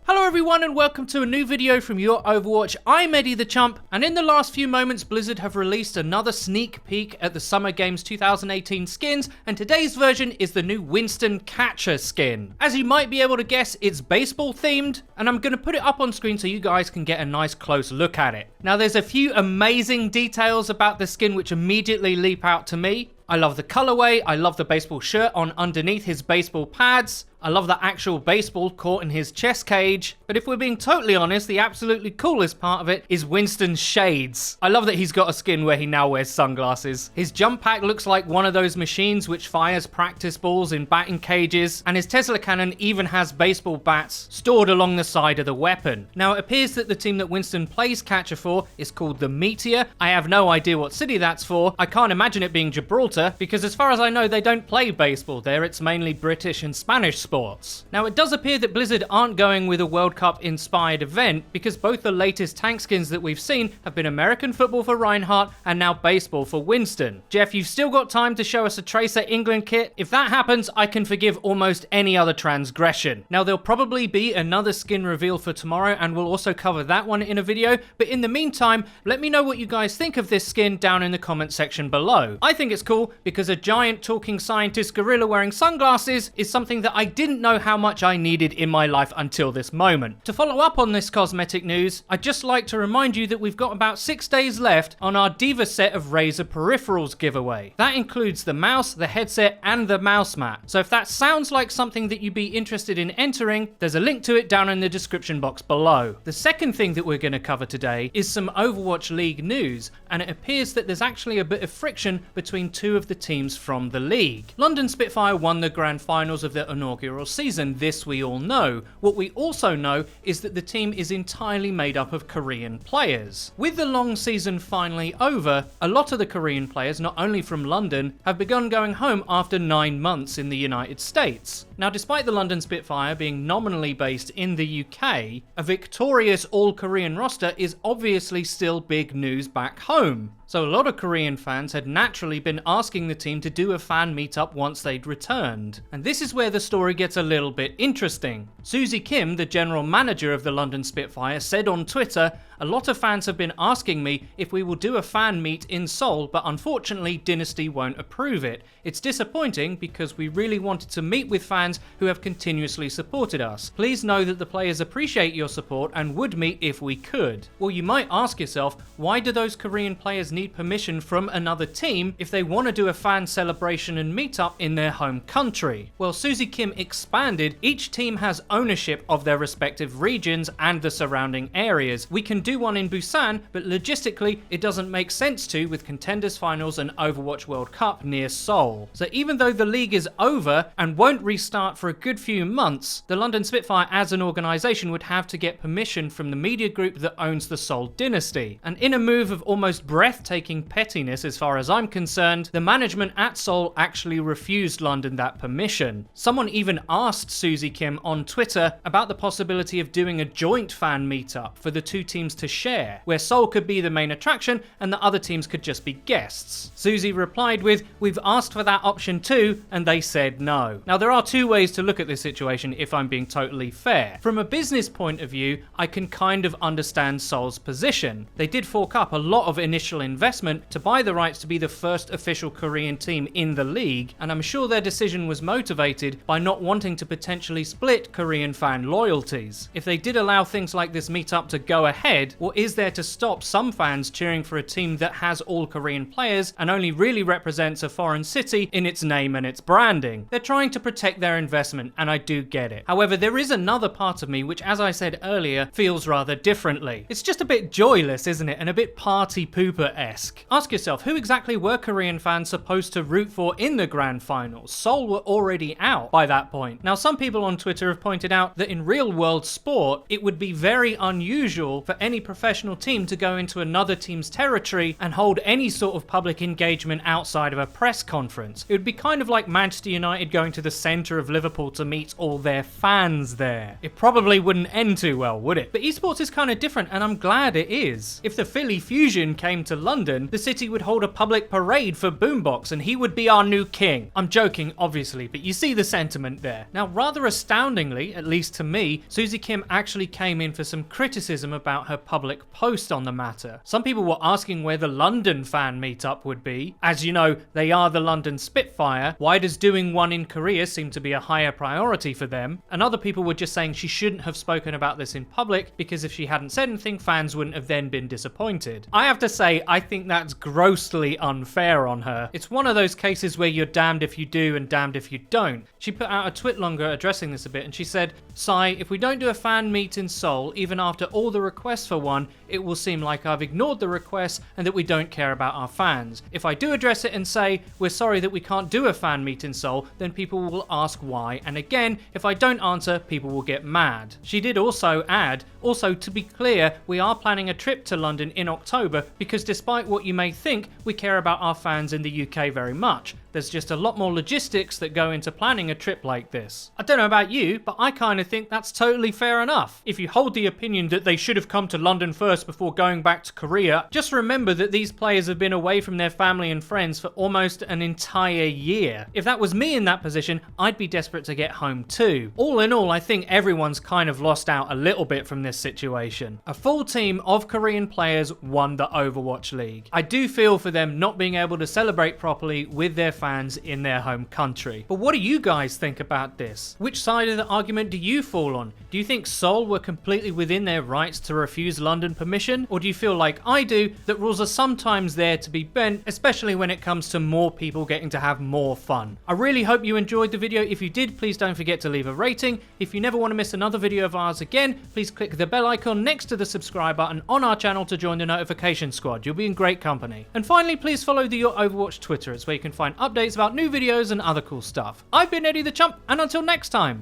Hello everyone and welcome to a new video from Your Overwatch. I'm Eddie the Chump, and in the last few moments Blizzard have released another sneak peek at the Summer Games 2018 skins, and today's version is the new Winston Catcher skin. As you might be able to guess, it's baseball themed, and I'm going to put it up on screen so you guys can get a nice close look at it. Now there's a few amazing details about the skin which immediately leap out to me. I love the colorway, I love the baseball shirt on underneath his baseball pads, I love the actual baseball caught in his chest cage, but if we're being totally honest, the absolutely coolest part of it is Winston's shades. I love that he's got a skin where he now wears sunglasses. His jump pack looks like one of those machines which fires practice balls in batting cages, and his Tesla cannon even has baseball bats stored along the side of the weapon. Now it appears that the team that Winston plays catcher for is called the Meteor. I have no idea what city that's for. I can't imagine it being Gibraltar, because as far as I know they don't play baseball there, it's mainly British and Spanish sports. Now it does appear that Blizzard aren't going with a World Cup inspired event, because both the latest tank skins that we've seen have been American football for Reinhardt and now baseball for Winston. Jeff, you've still got time to show us a Tracer England kit. If that happens, I can forgive almost any other transgression. Now there'll probably be another skin reveal for tomorrow, and we'll also cover that one in a video, but in the meantime, let me know what you guys think of this skin down in the comment section below. I think it's cool because a giant talking scientist gorilla wearing sunglasses is something that I didn't know how much I needed in my life until this moment. To follow up on this cosmetic news, I'd just like to remind you that we've got about 6 days left on our Diva set of Razer peripherals giveaway. That includes the mouse, the headset, and the mouse mat. So if that sounds like something that you'd be interested in entering, there's a link to it down in the description box below. The second thing that we're going to cover today is some Overwatch League news, and it appears that there's actually a bit of friction between two of the teams from the league. London Spitfire won the grand finals of their inaugural season, this we all know. What we also know is that the team is entirely made up of Korean players. With the long season finally over, a lot of the Korean players, not only from London, have begun going home after 9 months in the United States. Now despite the London Spitfire being nominally based in the UK, a victorious all-Korean roster is obviously still big news back home. So a lot of Korean fans had naturally been asking the team to do a fan meetup once they'd returned. And this is where the story gets a little bit interesting. Susie Kim, the general manager of the London Spitfire, said on Twitter, "A lot of fans have been asking me if we will do a fan meet in Seoul, but unfortunately Dynasty won't approve it. It's disappointing because we really wanted to meet with fans who have continuously supported us. Please know that the players appreciate your support and would meet if we could." Well, you might ask yourself, why do those Korean players need permission from another team if they want to do a fan celebration and meetup in their home country? Well, Susie Kim expanded, each team has ownership of their respective regions and the surrounding areas. We can do one in Busan, but logistically it doesn't make sense to, with Contenders Finals and Overwatch World Cup near Seoul. So even though the league is over and won't restart for a good few months, the London Spitfire as an organisation would have to get permission from the media group that owns the Seoul Dynasty. And in a move of almost breathtaking pettiness as far as I'm concerned, the management at Seoul actually refused London that permission. Someone even asked Susie Kim on Twitter about the possibility of doing a joint fan meetup for the two teams to share, where Seoul could be the main attraction and the other teams could just be guests. Susie replied with, "We've asked for that option too, and they said no." Now there are two ways to look at this situation if I'm being totally fair. From a business point of view, I can kind of understand Seoul's position. They did fork up a lot of initial investment to buy the rights to be the first official Korean team in the league, and I'm sure their decision was motivated by not wanting to potentially split Korean fan loyalties. If they did allow things like this meetup to go ahead, what is there to stop some fans cheering for a team that has all Korean players and only really represents a foreign city in its name and its branding? They're trying to protect their investment, and I do get it. However, there is another part of me which, as I said earlier, feels rather differently. It's just a bit joyless, isn't it? And a bit party pooper-esque. Ask yourself, who exactly were Korean fans supposed to root for in the grand finals? Seoul were already out by that point. Now, some people on Twitter have pointed out that in real-world sport, it would be very unusual for any professional team to go into another team's territory and hold any sort of public engagement outside of a press conference. It would be kind of like Manchester United going to the centre of Liverpool to meet all their fans there. It probably wouldn't end too well, would it? But esports is kind of different, and I'm glad it is. If the Philly Fusion came to London, the city would hold a public parade for Boombox and he would be our new king. I'm joking, obviously, but you see the sentiment there. Now, rather astoundingly, at least to me, Susie Kim actually came in for some criticism about her public post on the matter. Some people were asking where the London fan meetup would be. As you know, they are the London Spitfire. Why does doing one in Korea seem to be a higher priority for them? And other people were just saying she shouldn't have spoken about this in public because if she hadn't said anything, fans wouldn't have then been disappointed. I have to say, I think that's grossly unfair on her. It's one of those cases where you're damned if you do and damned if you don't. She put out a tweet longer addressing this a bit and she said, "Sai, if we don't do a fan meet in Seoul, even after all the requests for one, it will seem like I've ignored the requests and that we don't care about our fans. If I do address it and say, we're sorry that we can't do a fan meet in Seoul, then people will ask why. And again, if I don't answer, people will get mad." She did also add, "Also, to be clear, we are planning a trip to London in October because despite what you may think, we care about our fans in the UK very much. There's just a lot more logistics that go into planning a trip like this." I don't know about you, but I kind of think that's totally fair enough. If you hold the opinion that they should have come to London first before going back to Korea, just remember that these players have been away from their family and friends for almost an entire year. If that was me in that position, I'd be desperate to get home too. All in all, I think everyone's kind of lost out a little bit from this situation. A full team of Korean players won the Overwatch League. I do feel for them not being able to celebrate properly with their fans in their home country. But what do you guys think about this? Which side of the argument do you fall on? Do you think Seoul were completely within their rights to refuse London permission? Or do you feel like I do, that rules are sometimes there to be bent, especially when it comes to more people getting to have more fun? I really hope you enjoyed the video. If you did, please don't forget to leave a rating. If you never want to miss another video of ours again, please click the bell icon next to the subscribe button on our channel to join the notification squad. You'll be in great company. And finally, please follow the Your Overwatch Twitter. It's where you can find updates about new videos and other cool stuff. I've been Eddie the Chump, and until next time.